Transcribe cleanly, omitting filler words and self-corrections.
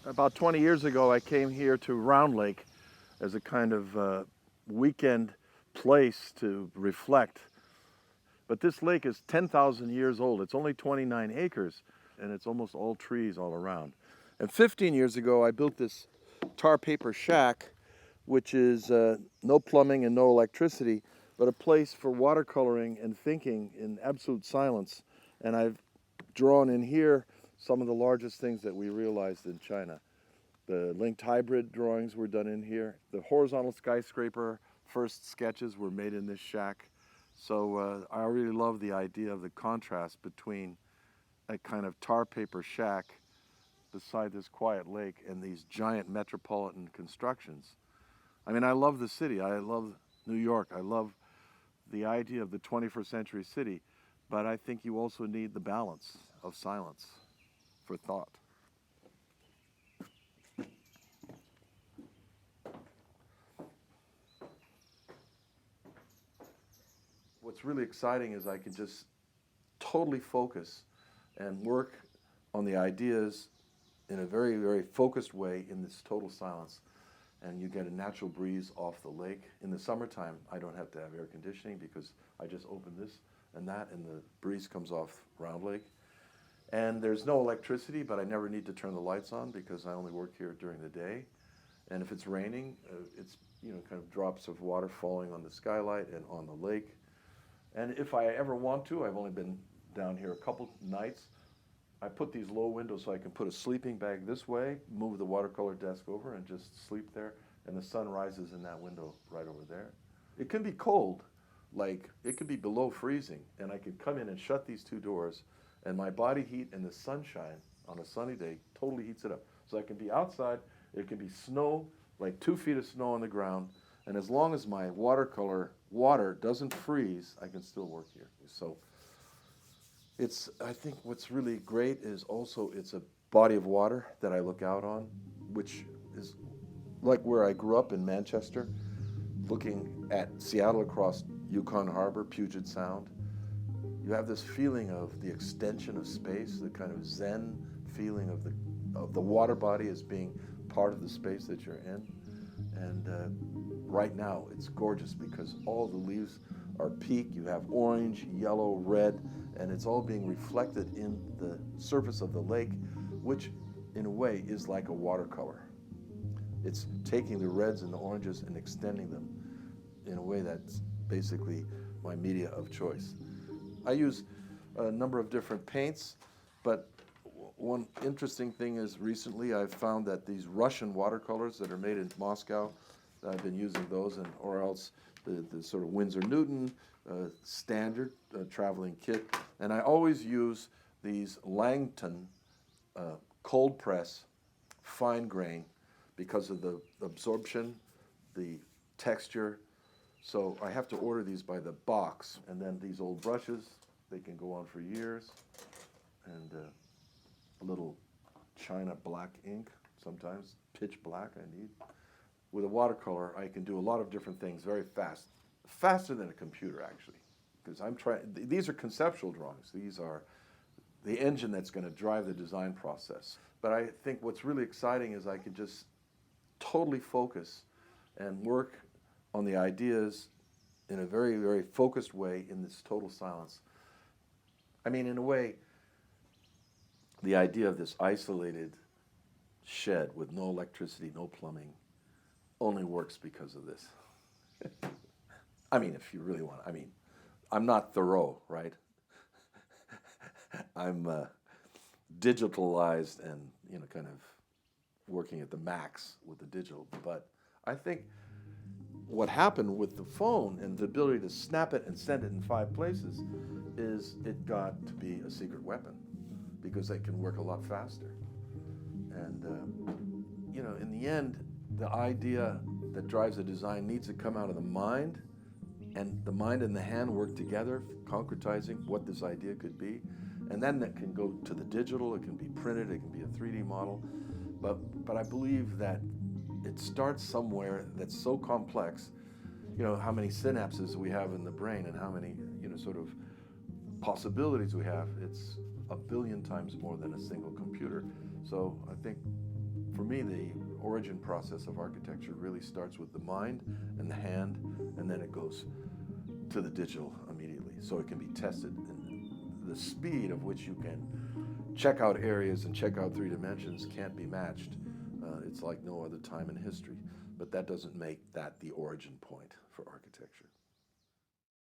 About 20 years ago, I came here to Round Lake as a kind of weekend place to reflect. But this lake is 10,000 years old. It's only 29 acres, and it's almost all trees all around. And 15 years ago, I built this tar paper shack, which is no plumbing and no electricity, but a place for watercoloring and thinking in absolute silence. And I've drawn in here some of the largest things that we realized in China. The linked hybrid drawings were done in here. The horizontal skyscraper first sketches were made in this shack. So I really love the idea of the contrast between a kind of tar paper shack beside this quiet lake and these giant metropolitan constructions. I mean, I love the city. I love New York. I love the idea of the 21st century city. But I think you also need the balance of silence for thought. What's really exciting is I can just totally focus and work on the ideas in a very, very focused way in this total silence. And you get a natural breeze off the lake. In the summertime, I don't have to have air conditioning because I just open this and that, and the breeze comes off Round Lake. And there's no electricity, but I never need to turn the lights on because I only work here during the day. And if it's raining, it's kind of drops of water falling on the skylight and on the lake. And if I ever want to, I've only been down here a couple nights, I put these low windows so I can put a sleeping bag this way, move the watercolor desk over, and just sleep there. And the sun rises in that window right over there. It can be cold, like it could be below freezing, and I could come in and shut these two doors, and my body heat and the sunshine on a sunny day totally heats it up. So I can be outside, it can be snow, like 2 feet of snow on the ground, and as long as my watercolor water doesn't freeze, I can still work here. So I think what's really great is also it's a body of water that I look out on, which is like where I grew up in Manchester, looking at Seattle across Yukon Harbor, Puget Sound. You have this feeling of the extension of space, the kind of Zen feeling of the water body as being part of the space that you're in. And right now it's gorgeous because all the leaves are peaked. You have orange, yellow, red, and it's all being reflected in the surface of the lake, which in a way is like a watercolor. It's taking the reds and the oranges and extending them in a way that's basically my media of choice. I use a number of different paints, but one interesting thing is recently I've found that these Russian watercolors that are made in Moscow, I've been using those, or else the sort of Winsor Newton standard traveling kit. And I always use these Langton cold press fine grain because of the absorption, the texture. So I have to order these by the box. And then these old brushes, they can go on for years. And a little China black ink, sometimes pitch black I need. With a watercolor, I can do a lot of different things very fast, faster than a computer actually, because these are conceptual drawings. These are the engine that's going to drive the design process. But I think what's really exciting is I can just totally focus and work on the ideas in a very, very focused way in this total silence. I mean, in a way, the idea of this isolated shed with no electricity, no plumbing, only works because of this. I mean, if you really want, I'm not Thoreau, right? I'm digitalized and, kind of working at the max with the digital. But I think what happened with the phone and the ability to snap it and send it in 5 places is it got to be a secret weapon because it can work a lot faster. And, in the end, the idea that drives the design needs to come out of the mind, and the mind and the hand work together, concretizing what this idea could be. And then that can go to the digital, it can be printed, it can be a 3D model. But I believe that it starts somewhere that's so complex, how many synapses we have in the brain and how many, sort of possibilities we have. It's a billion times more than a single computer. So I think for me, the origin process of architecture really starts with the mind and the hand, and then it goes to the digital immediately. So it can be tested, and the speed of which you can check out areas and check out 3 dimensions can't be matched. It's like no other time in history. But that doesn't make that the origin point for architecture.